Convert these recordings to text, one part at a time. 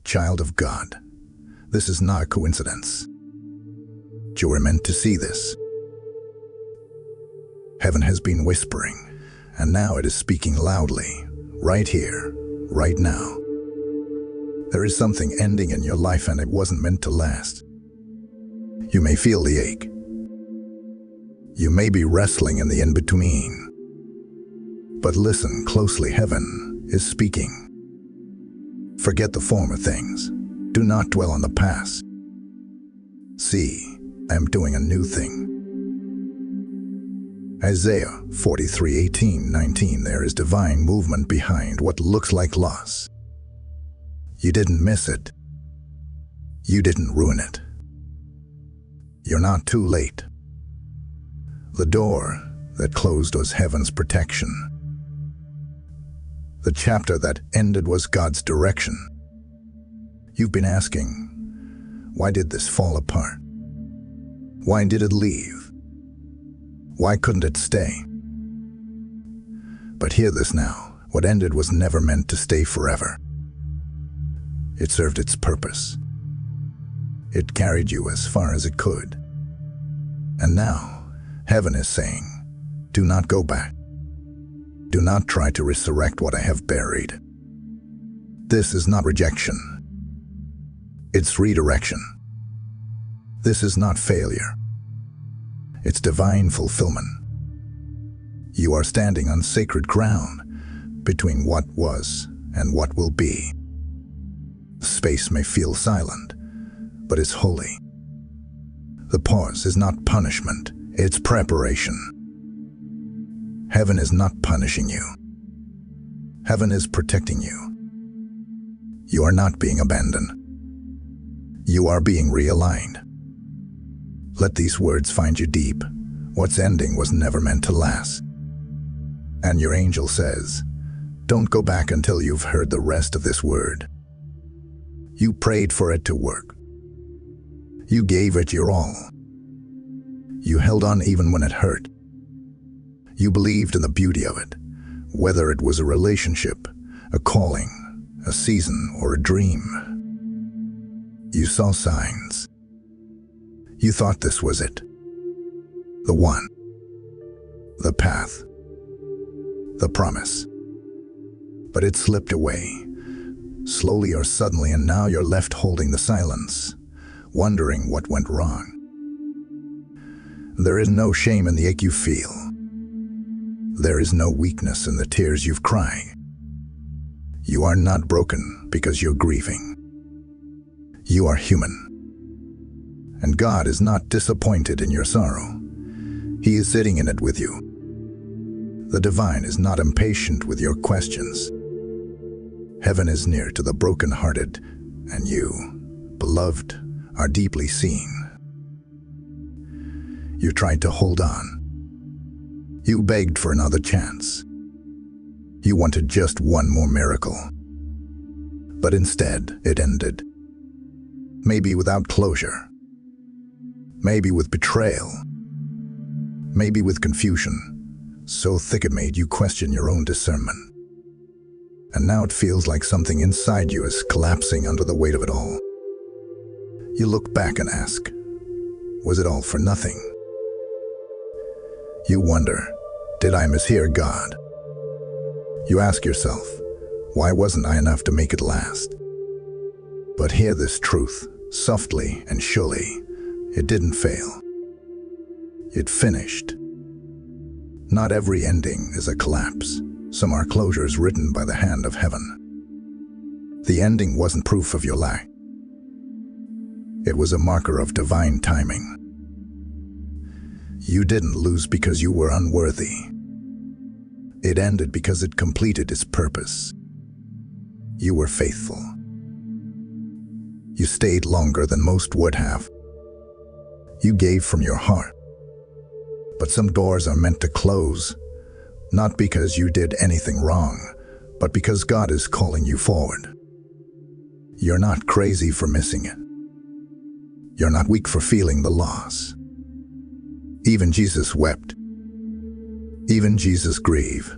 Child of God, this is not a coincidence. You were meant to see this. Heaven has been whispering, and now it is speaking loudly, right here, right now. There is something ending in your life, and it wasn't meant to last. You may feel the ache. You may be wrestling in the in-between. But listen closely, heaven is speaking. Forget the former things. Do not dwell on the past. See, I am doing a new thing. Isaiah 43:18-19. There is divine movement behind what looks like loss. You didn't miss it. You didn't ruin it. You're not too late. The door that closed was heaven's protection. The chapter that ended was God's direction. You've been asking, why did this fall apart? Why did it leave? Why couldn't it stay? But hear this now. What ended was never meant to stay forever. It served its purpose. It carried you as far as it could. And now, heaven is saying, do not go back. Do not try to resurrect what I have buried. This is not rejection. It's redirection. This is not failure. It's divine fulfillment. You are standing on sacred ground between what was and what will be. Space may feel silent, but it's holy. The pause is not punishment, it's preparation. Heaven is not punishing you. Heaven is protecting you. You are not being abandoned. You are being realigned. Let these words find you deep. What's ending was never meant to last. And your angel says, don't go back until you've heard the rest of this word. You prayed for it to work. You gave it your all. You held on even when it hurt. You believed in the beauty of it, whether it was a relationship, a calling, a season, or a dream. You saw signs. You thought this was it. The one. The path. The promise. But it slipped away, slowly or suddenly, and now you're left holding the silence, wondering what went wrong. There is no shame in the ache you feel. There is no weakness in the tears you've cried. You are not broken because you're grieving. You are human. And God is not disappointed in your sorrow. He is sitting in it with you. The divine is not impatient with your questions. Heaven is near to the brokenhearted, and you, beloved, are deeply seen. You tried to hold on. You begged for another chance. You wanted just one more miracle. But instead, it ended. Maybe without closure. Maybe with betrayal. Maybe with confusion, so thick it made you question your own discernment. And now it feels like something inside you is collapsing under the weight of it all. You look back and ask, was it all for nothing? You wonder, did I mishear God? You ask yourself, why wasn't I enough to make it last? But hear this truth, softly and surely, it didn't fail. It finished. Not every ending is a collapse. Some are closures written by the hand of heaven. The ending wasn't proof of your lack. It was a marker of divine timing. You didn't lose because you were unworthy. It ended because it completed its purpose. You were faithful. You stayed longer than most would have. You gave from your heart. But some doors are meant to close, not because you did anything wrong, but because God is calling you forward. You're not crazy for missing it. You're not weak for feeling the loss. Even Jesus wept. Even Jesus grieved.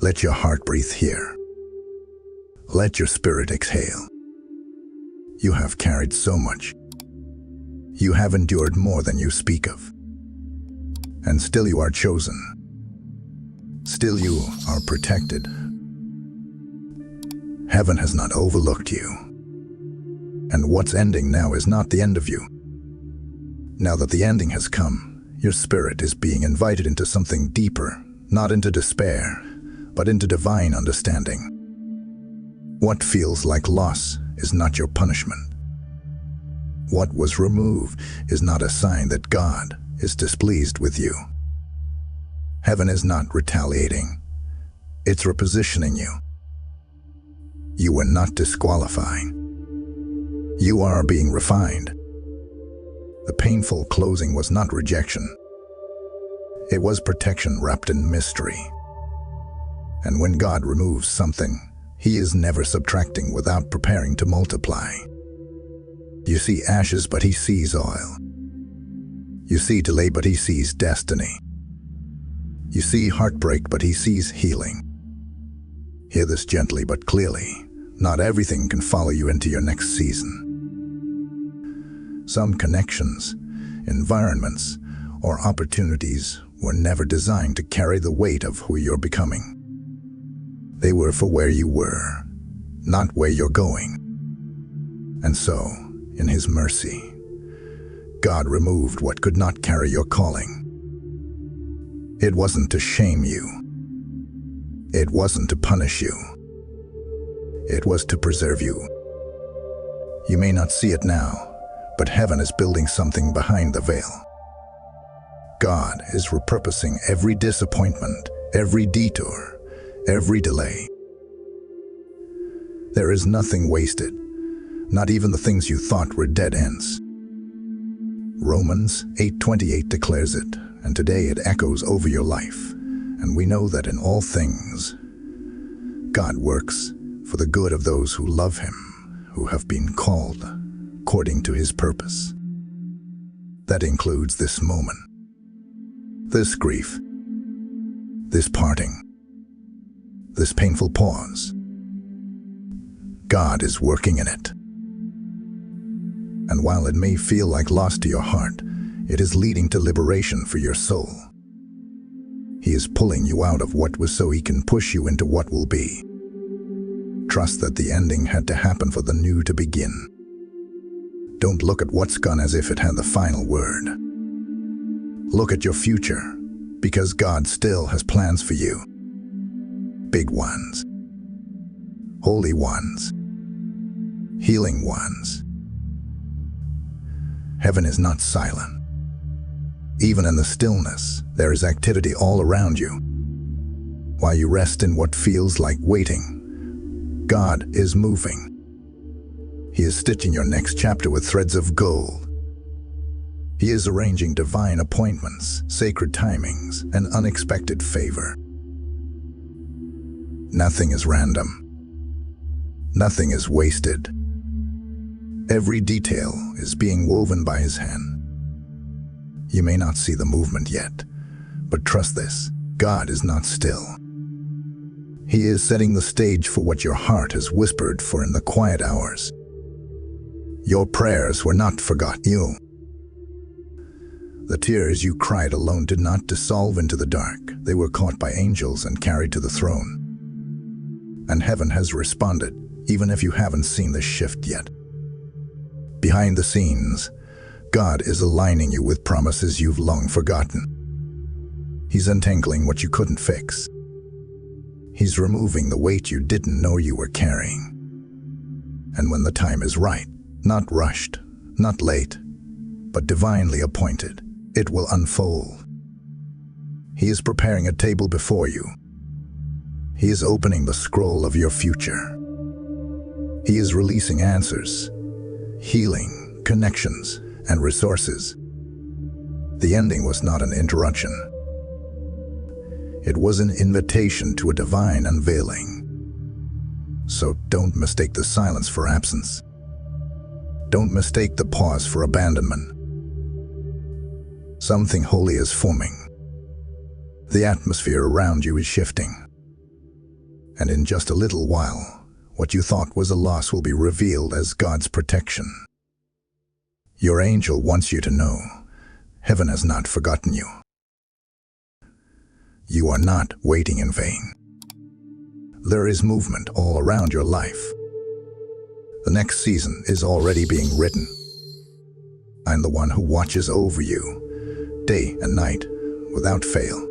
Let your heart breathe here. Let your spirit exhale. You have carried so much. You have endured more than you speak of. And still you are chosen. Still you are protected. Heaven has not overlooked you. And what's ending now is not the end of you. Now that the ending has come, your spirit is being invited into something deeper, not into despair, but into divine understanding. What feels like loss is not your punishment. What was removed is not a sign that God is displeased with you. Heaven is not retaliating. It's repositioning you. You were not disqualifying. You are being refined. The painful closing was not rejection. It was protection wrapped in mystery. And when God removes something, He is never subtracting without preparing to multiply. You see ashes, but He sees oil. You see delay, but He sees destiny. You see heartbreak, but He sees healing. Hear this gently but clearly. Not everything can follow you into your next season. Some connections, environments, or opportunities were never designed to carry the weight of who you're becoming. They were for where you were, not where you're going. And so, in His mercy, God removed what could not carry your calling. It wasn't to shame you. It wasn't to punish you. It was to preserve you. You may not see it now, but heaven is building something behind the veil. God is repurposing every disappointment, every detour, every delay. There is nothing wasted, not even the things you thought were dead ends. Romans 8:28 declares it, and today it echoes over your life. And we know that in all things, God works for the good of those who love Him, who have been called according to His purpose. That includes this moment, this grief, this parting, this painful pause. God is working in it. And while it may feel like loss to your heart, it is leading to liberation for your soul. He is pulling you out of what was so He can push you into what will be. Trust that the ending had to happen for the new to begin. Don't look at what's gone as if it had the final word. Look at your future, because God still has plans for you. Big ones, holy ones, healing ones. Heaven is not silent. Even in the stillness, there is activity all around you. While you rest in what feels like waiting, God is moving. He is stitching your next chapter with threads of gold. He is arranging divine appointments, sacred timings, and unexpected favor. Nothing is random. Nothing is wasted. Every detail is being woven by His hand. You may not see the movement yet, but trust this, God is not still. He is setting the stage for what your heart has whispered for in the quiet hours. Your prayers were not forgotten. The tears you cried alone did not dissolve into the dark. They were caught by angels and carried to the throne. And heaven has responded, even if you haven't seen the shift yet. Behind the scenes, God is aligning you with promises you've long forgotten. He's untangling what you couldn't fix. He's removing the weight you didn't know you were carrying. And when the time is right, not rushed, not late, but divinely appointed, it will unfold. He is preparing a table before you. He is opening the scroll of your future. He is releasing answers, healing, connections, and resources. The ending was not an interruption. It was an invitation to a divine unveiling. So don't mistake the silence for absence. Don't mistake the pause for abandonment. Something holy is forming. The atmosphere around you is shifting. And in just a little while, What you thought was a loss will be revealed as God's protection. Your angel wants you to know, heaven has not forgotten you. You are not waiting in vain. There is movement all around your life. The next season is already being written. I'm the one who watches over you, day and night, without fail.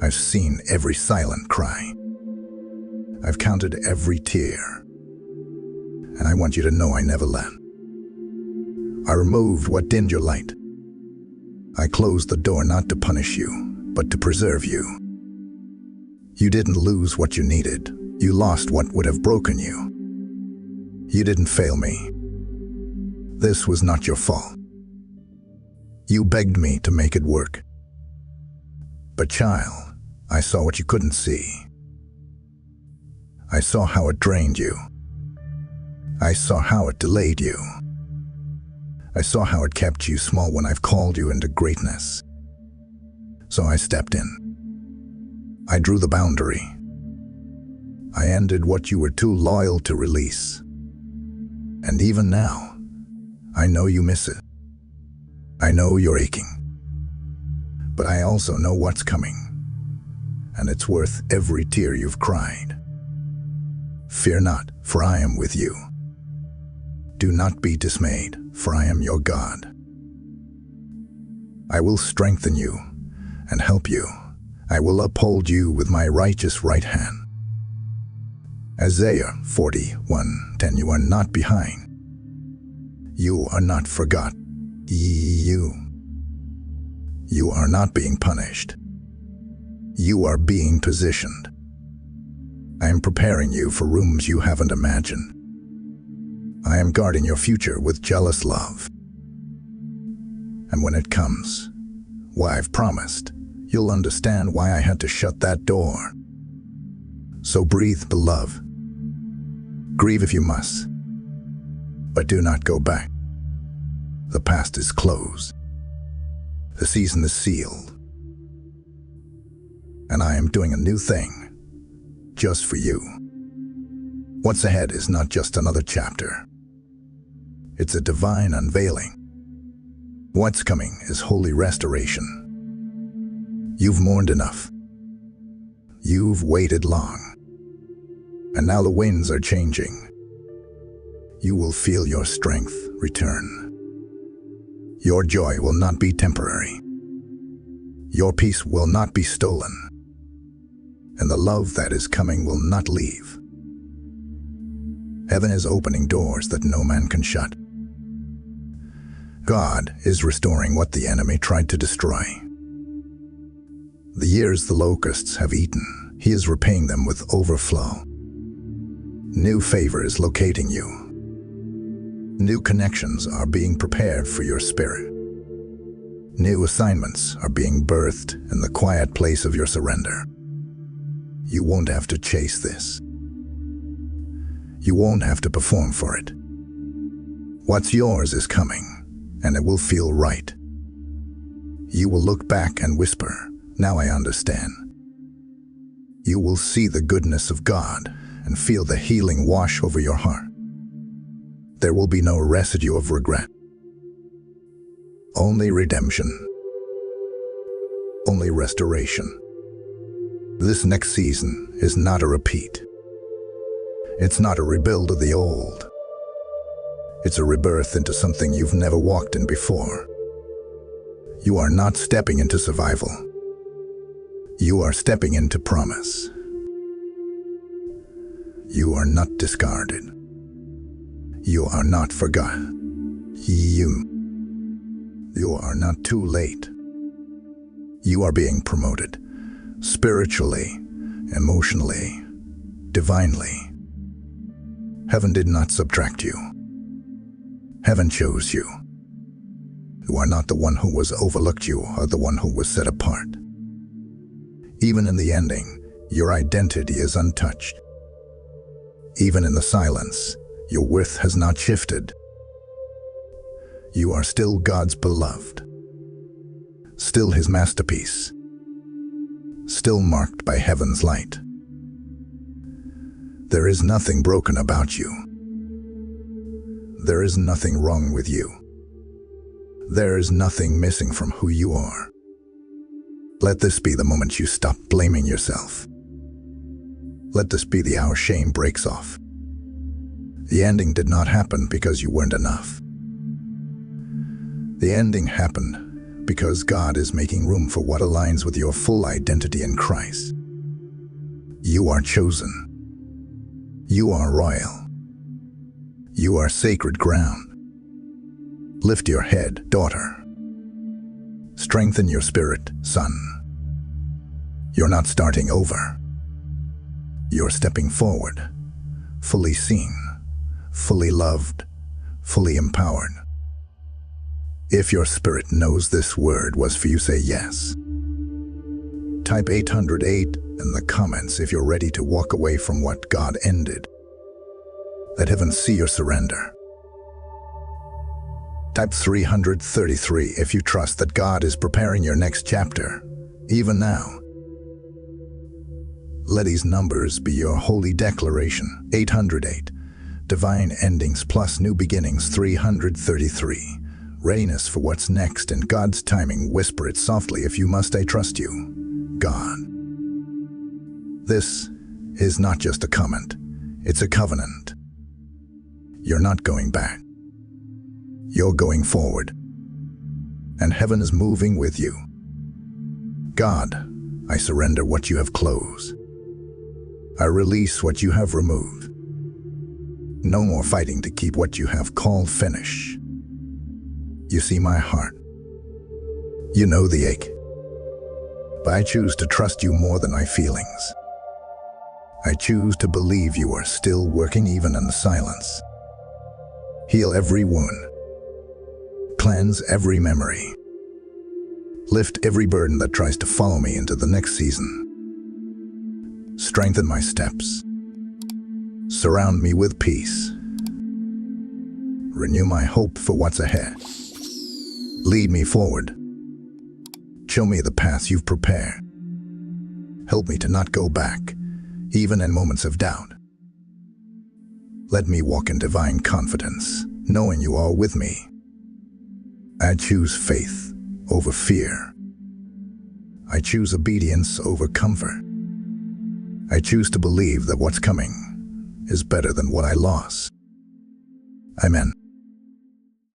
I've seen every silent cry. I've counted every tear. And I want you to know I never let. I removed what dimmed your light. I closed the door not to punish you, but to preserve you. You didn't lose what you needed. You lost what would have broken you. You didn't fail me. This was not your fault. You begged me to make it work. But child, I saw what you couldn't see. I saw how it drained you. I saw how it delayed you. I saw how it kept you small when I've called you into greatness. So I stepped in. I drew the boundary. I ended what you were too loyal to release. And even now, I know you miss it. I know you're aching. But I also know what's coming. And it's worth every tear you've cried. Fear not, for I am with you. Do not be dismayed, for I am your God. I will strengthen you and help you. I will uphold you with my righteous right hand. Isaiah 41:10. You are not behind. You are not forgot. You are not being punished. You are being positioned. I am preparing you for rooms you haven't imagined. I am guarding your future with jealous love. And when it comes, why I've promised, you'll understand why I had to shut that door. So breathe, beloved. Grieve if you must, but do not go back. The past is closed. The season is sealed. And I am doing a new thing, just for you. What's ahead is not just another chapter. It's a divine unveiling. What's coming is holy restoration. You've mourned enough. You've waited long. And now the winds are changing. You will feel your strength return. Your joy will not be temporary. Your peace will not be stolen. And the love that is coming will not leave. Heaven is opening doors that no man can shut. God is restoring what the enemy tried to destroy. The years the locusts have eaten, He is repaying them with overflow. New favor is locating you. New connections are being prepared for your spirit. New assignments are being birthed in the quiet place of your surrender. You won't have to chase this. You won't have to perform for it. What's yours is coming, and it will feel right. You will look back and whisper, "Now I understand." You will see the goodness of God and feel the healing wash over your heart. There will be no residue of regret. Only redemption. Only restoration. This next season is not a repeat. It's not a rebuild of the old. It's a rebirth into something you've never walked in before. You are not stepping into survival. You are stepping into promise. You are not discarded. You are not forgotten. You are not too late. You are being promoted, spiritually, emotionally, divinely. Heaven did not subtract you. Heaven chose you. You are not the one who was overlooked, you are the one who was set apart. Even in the ending, your identity is untouched. Even in the silence, your worth has not shifted. You are still God's beloved, still His masterpiece, still marked by heaven's light. There is nothing broken about you. There is nothing wrong with you. There is nothing missing from who you are. Let this be the moment you stop blaming yourself. Let this be the hour shame breaks off. The ending did not happen because you weren't enough. The ending happened because God is making room for what aligns with your full identity in Christ. You are chosen. You are royal. You are sacred ground. Lift your head, daughter. Strengthen your spirit, son. You're not starting over. You're stepping forward, fully seen, fully loved, fully empowered. If your spirit knows this word was for you, say yes. Type 808 in the comments if you're ready to walk away from what God ended. Let heaven see your surrender. Type 333 if you trust that God is preparing your next chapter, even now. Let these numbers be your holy declaration. 808, divine endings plus new beginnings. 333, readiness for what's next in God's timing. Whisper it softly if you must. I trust you, God. This is not just a comment, it's a covenant. You're not going back. You're going forward. And heaven is moving with you. God, I surrender what you have closed. I release what you have removed. No more fighting to keep what you have called finish. You see my heart. You know the ache. But I choose to trust you more than my feelings. I choose to believe you are still working even in the silence. Heal every wound. Cleanse every memory. Lift every burden that tries to follow me into the next season. Strengthen my steps. Surround me with peace. Renew my hope for what's ahead. Lead me forward. Show me the path you've prepared. Help me to not go back, even in moments of doubt. Let me walk in divine confidence, knowing you are with me. I choose faith over fear. I choose obedience over comfort. I choose to believe that what's coming is better than what I lost. Amen.